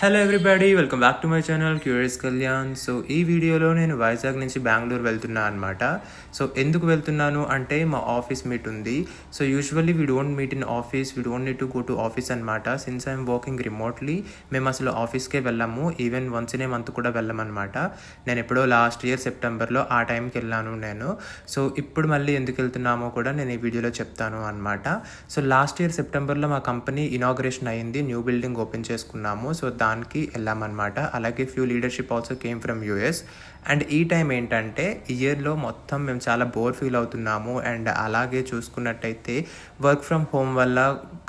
Hello everybody, welcome back to my channel curious Kalyan. So ఈ వీడియోలో నేను వైజాగ్ నుంచి బెంగళూరు వెళ్తున్నా అనమాట. సో ఎందుకు వెళ్తున్నాను అంటే మా ఆఫీస్ మీట్ ఉంది. So usually we don't meet in office, we don't need to go to office అనమాట. సిన్స్ ఐఎమ్ వర్కింగ్ రిమోట్లీ మేము అసలు ఆఫీస్కే వెళ్ళాము. Even once in a month కూడా వెళ్ళమన్నమాట. నేను ఎప్పుడో లాస్ట్ ఇయర్ సెప్టెంబర్లో ఆ టైంకి వెళ్ళాను నేను. సో ఇప్పుడు మళ్ళీ ఎందుకు వెళ్తున్నామో కూడా నేను ఈ వీడియోలో చెప్తాను అనమాట. సో లాస్ట్ ఇయర్ సెప్టెంబర్లో మా కంపెనీ ఇనాగ్రేషన్ అయ్యింది, న్యూ బిల్డింగ్ ఓపెన్ చేసుకున్నాము. సో దానికి వెళ్ళామన్నమాట. అలాగే few leadership also came from US. And ఈ టైం ఏంటంటే ఇయర్లో మొత్తం మేము చాలా బోర్ ఫీల్ అవుతున్నాము. అండ్ అలాగే చూసుకున్నట్టయితే వర్క్ ఫ్రమ్ హోమ్ వల్ల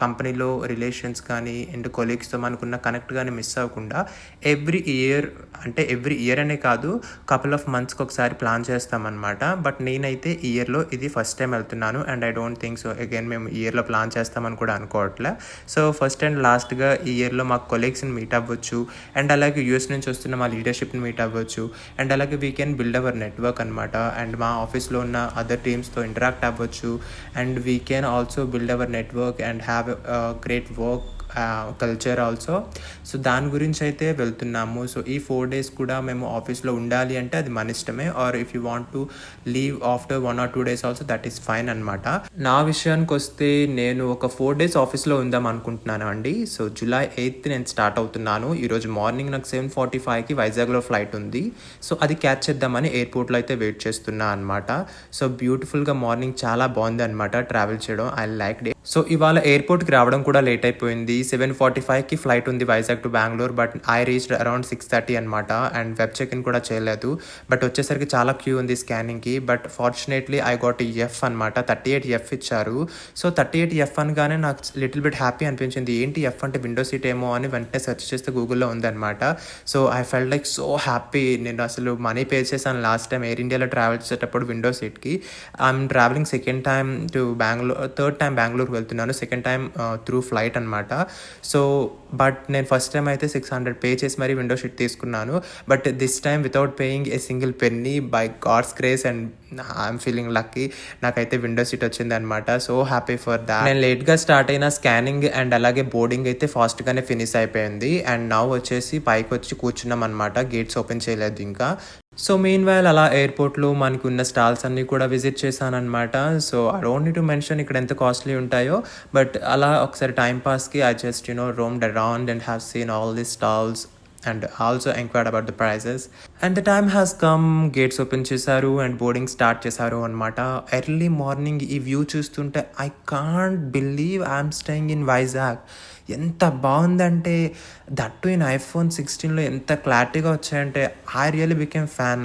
కంపెనీలో రిలేషన్స్ కానీ అండ్ కొలీగ్స్తో మనకున్న కనెక్ట్ కానీ మిస్ అవ్వకుండా ఎవ్రీ ఇయర్ అనే కాదు, కపుల్ ఆఫ్ మంత్స్కి ఒకసారి ప్లాన్ చేస్తామన్నమాట. బట్ నేనైతే ఇయర్లో ఇది ఫస్ట్ టైం వెళ్తున్నాను. And I don't think so again మేము ఇయర్లో ప్లాన్ చేస్తామని కూడా అనుకోవట్లే. సో ఫస్ట్ అండ్ లాస్ట్గా ఈ ఇయర్లో మా కొలీగ్స్ని మీట్ అవ్వచ్చు. అండ్ అలాగే యూఎస్ నుంచి వస్తున్న మా లీడర్షిప్ని మీట్ అవ్వచ్చు. అండ్ అలాగే we can build our network అనమాట. అండ్ మా ఆఫీస్లో ఉన్న అదర్ టీమ్స్తో ఇంటరాక్ట్ అవ్వచ్చు. And we can also build our network and have great work culture also. So దాని గురించి అయితే వెళ్తున్నాము. సో ఈ 4 days కూడా మేము ఆఫీస్లో ఉండాలి అంటే అది మన ఇష్టమే. Or if you want to leave after 1 or 2 days also that is fine అనమాట. నా విషయానికి వస్తే నేను ఒక 4 days ఆఫీస్లో ఉందాం అనుకుంటున్నాను అండి. సో July 8th నేను స్టార్ట్ అవుతున్నాను. ఈరోజు మార్నింగ్ నాకు 7:45కి వైజాగ్లో ఫ్లైట్ ఉంది. సో అది క్యాచ్ చేద్దామని ఎయిర్పోర్ట్లో అయితే వెయిట్ చేస్తున్నా అనమాట. సో బ్యూటిఫుల్గా మార్నింగ్ చాలా బాగుంది అనమాట ట్రావెల్ చేయడం. I like day. సో ఇవాళ ఎయిర్పోర్ట్కి రావడం కూడా లేట్ అయిపోయింది. 7:45కి ఫ్లైట్ ఉంది Vizag to Bengaluru. But I reached around 6:30 అనమాట. అండ్ వెబ్ చెక్ ఇన్ కూడా చేయలేదు. బట్ వచ్చేసరికి చాలా క్యూ ఉంది స్కానింగ్కి. But fortunately I got F అనమాట. 38F ఇచ్చారు. సో 38F అనగానే నాకు లిటిల్ బిట్ హ్యాపీ అనిపించింది. ఏంటి ఎఫ్ అంటే విండో సీట్ ఏమో అని వెంటనే సెర్చ్ చేస్తే గూగుల్లో ఉందన్నమాట. So I felt like so happy. నేను అసలు మనీ పే చేశాను లాస్ట్ టైం ఎయిర్ ఇండియాలో ట్రావెల్ చేసేటప్పుడు విండో సీట్కి. I'm travelling second time to Bengaluru, third time Bengaluru వెళ్తున్నాను. సెకండ్ టైం త్రూ ఫ్లైట్ అనమాట. సో బట్ నేను ఫస్ట్ టైం అయితే 600 పే చేసి మరీ విండో షీట్ తీసుకున్నాను. But this time without paying a single penny by God's grace and I'm feeling lucky. నాకైతే window seat వచ్చింది అనమాట. So happy for that. నేను లేట్గా స్టార్ట్ అయిన స్కానింగ్ అండ్ అలాగే బోర్డింగ్ అయితే ఫాస్ట్గానే ఫినిష్ అయిపోయింది. అండ్ నౌ వచ్చేసి పైకి వచ్చి కూర్చున్నాం అనమాట. గేట్స్ ఓపెన్ చేయలేదు ఇంకా. సో మెయిన్ వైల్ అలా ఎయిర్పోర్ట్లో మనకు ఉన్న స్టాల్స్ అన్నీ కూడా విజిట్ చేశాను అనమాట. So I don't need to mention ఇక్కడ ఎంత కాస్ట్లీ ఉంటాయో. బట్ అలా ఒకసారి టైం పాస్కి I just roamed around and have seen all the stalls and also inquired about the prices. And the time has come, gates open చేశారు and boarding start చేశారు అనమాట. Early morning ఈ view చూస్తుంటే I can't believe I'm staying in Vizag. ఎంత బాగుందంటే that in iPhone 16లో ఎంత క్లారిటీగా వచ్చాయంటే I really became fan.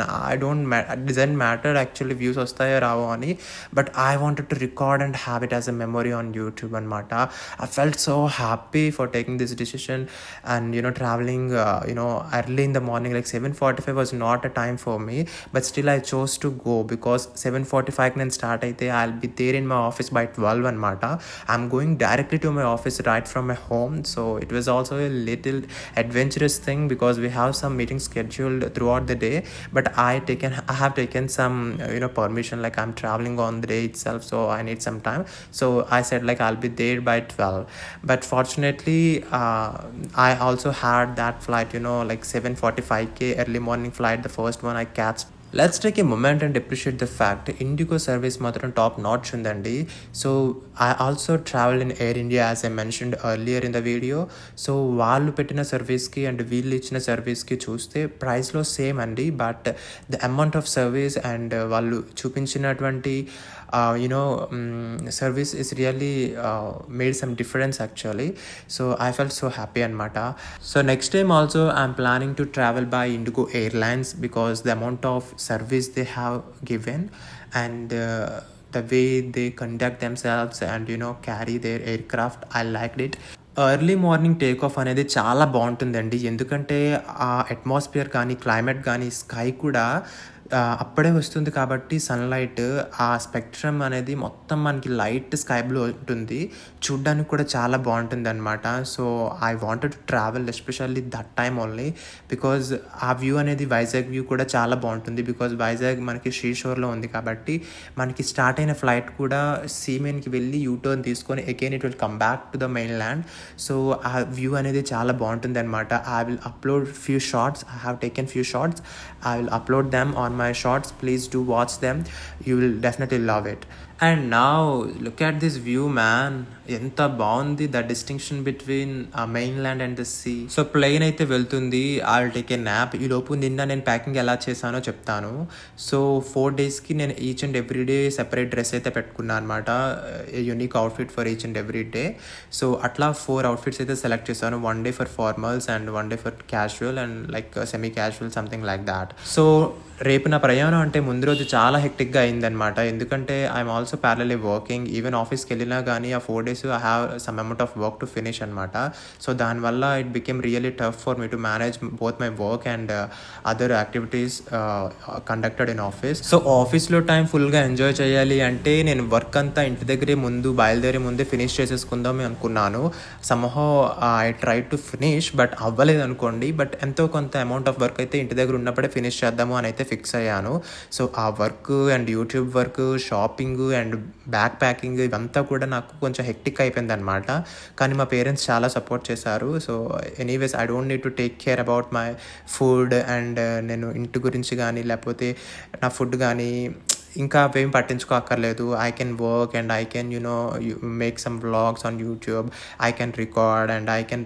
Design matter actually views వస్తాయో రావో అని. But I wanted to record and have it as a memory on YouTube అనమాట. I felt so happy for taking this decision and travelling early in the morning, like 7:45 was not a time for me, but still I chose to go because 7:45 నేను start అయితే I'll be there in my office by 12 అనమాట. I'm going directly to my office right from my home. So it was also a little adventurous thing because we have some meetings scheduled throughout the day, but I have taken some permission, like I'm traveling on the day itself, so I need some time. So I said like I'll be there by 12. But fortunately I also had that flight like 7:45 early morning flight, the first one I catch. Let's take a moment and appreciate the fact Indigo service matram top notch undandi. So I also traveled in Air India as I mentioned earlier in the video. So వాళ్ళు పెట్టిన సర్వీస్కి and వీళ్ళు ఇచ్చిన సర్వీస్కి చూస్తే ప్రైస్లో same అండి. But the amount of service and వాళ్ళు చూపించినటువంటి service is really made some difference actually. So I felt so happy anamata. So next time also I'm planning to travel by Indigo Airlines because the amount of service they have given and the way they conduct themselves and carry their aircraft, I liked it. Early morning take off అనేది చాలా బాగుంటుందండి. ఎందుకంటే ఆ atmosphere కానీ climate కానీ sky కూడా అప్పుడే వస్తుంది కాబట్టి సన్‌లైట్ ఆ స్పెక్ట్రమ్ అనేది మొత్తం మనకి లైట్ స్కై బ్లూ ఉంటుంది. చూడ్డానికి కూడా చాలా బావుంటుందనమాట. So, I wanted to travel especially that time only because ఆ వ్యూ అనేది వైజాగ్ వ్యూ కూడా చాలా బావుంటుంది. బికాజ్ వైజాగ్ మనకి శ్రీశోర్‌లో ఉంది కాబట్టి మనకి స్టార్ట్ అయిన ఫ్లైట్ కూడా సీమెన్‌కి వెళ్ళి యూ టర్న్ తీసుకొని again it will come back to the mainland. So, ఆ వ్యూ అనేది చాలా బావుంటుందనమాట. I will upload few shorts. I have taken few shorts. I will upload them on my shorts. Please do watch them. You will definitely love it. And now look at this view, man. ఎంత బాగుంది the distinction between mainland and the sea. So, plane అయితే వెళ్తుంది. I will take a nap. ఈలోపు నిన్న నేను packing ఎలా చేశానో చెప్తాను. సో, 4 డేస్‌కి నేను each and every day separate dress అయితే పెట్టుకున్నా అనమాట. Unique outfit for each and every day. So, అట్లా 4 అవుట్‌ఫిట్స్ అయితే సెలెక్ట్ చేశాను. 1 day for formals and 1 day for casual and like semi casual something like that. So, రేపు నా ప్రయాణం అంటే ముందు రోజు చాలా హెక్టిక్‌గా అయిందనమాట. ఎందుకంటే I'm also parallelly working. Even ఆఫీస్‌కి వెళ్ళినా కానీ ఆ 4 days I have some amount of work to finish అనమాట. సో, దానివల్ల it became really tough for me to manage both my work and other activities conducted in office. So, ఆఫీస్‌లో time ఫుల్‌గా enjoy చేయాలి అంటే నేను వర్క్ అంతా ఇంటి దగ్గరే బయలుదేరే ముందే ఫినిష్ చేసేసుకుందాం అనుకున్నాను. Somehow I tried to finish but అవ్వలేదనుకోండి. బట్ ఎంతో కొంత అమౌంట్ ఆఫ్ వర్క్ అయితే ఇంటి దగ్గర ఉన్నప్పుడే ఫినిష్ చేద్దాము అని అయితే ఫిక్స్ అయ్యాను. సో, ఆ work and YouTube work, shopping and bag packing ఇవంతా కూడా నాకు కొంచెం హెక్టిక్ అయిపోయిందనమాట. కానీ మా పేరెంట్స్ చాలా సపోర్ట్ చేశారు. So, anyways I don't need to take care about my food and నేను ఇంటి గురించి కానీ లేకపోతే నా ఫుడ్ కానీ ఇంకా అవేం పట్టించుకోక్కర్లేదు. I can work and I can make some vlogs on YouTube. I can record and I can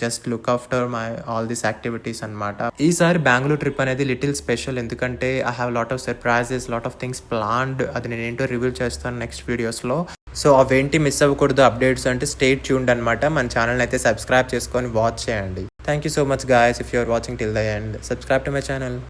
just look after my all these activities అనమాట. ఈసారి బెంగుళూరు ట్రిప్ అనేది లిటిల్ స్పెషల్. ఎందుకంటే I have lot of surprises, lot of things planned. అది నేను ఏంటో reveal చేస్తాను next వీడియోస్లో. So, అవేంటి మిస్ అవ్వకూడదు అప్డేట్స్ అంటే స్టే ట్యూన్డ్ అనమాట. మన ఛానల్ని అయితే సబ్స్క్రైబ్ చేసుకొని వాచ్ చేయండి. Thank you so much guys. If you are watching till the end, subscribe to my channel.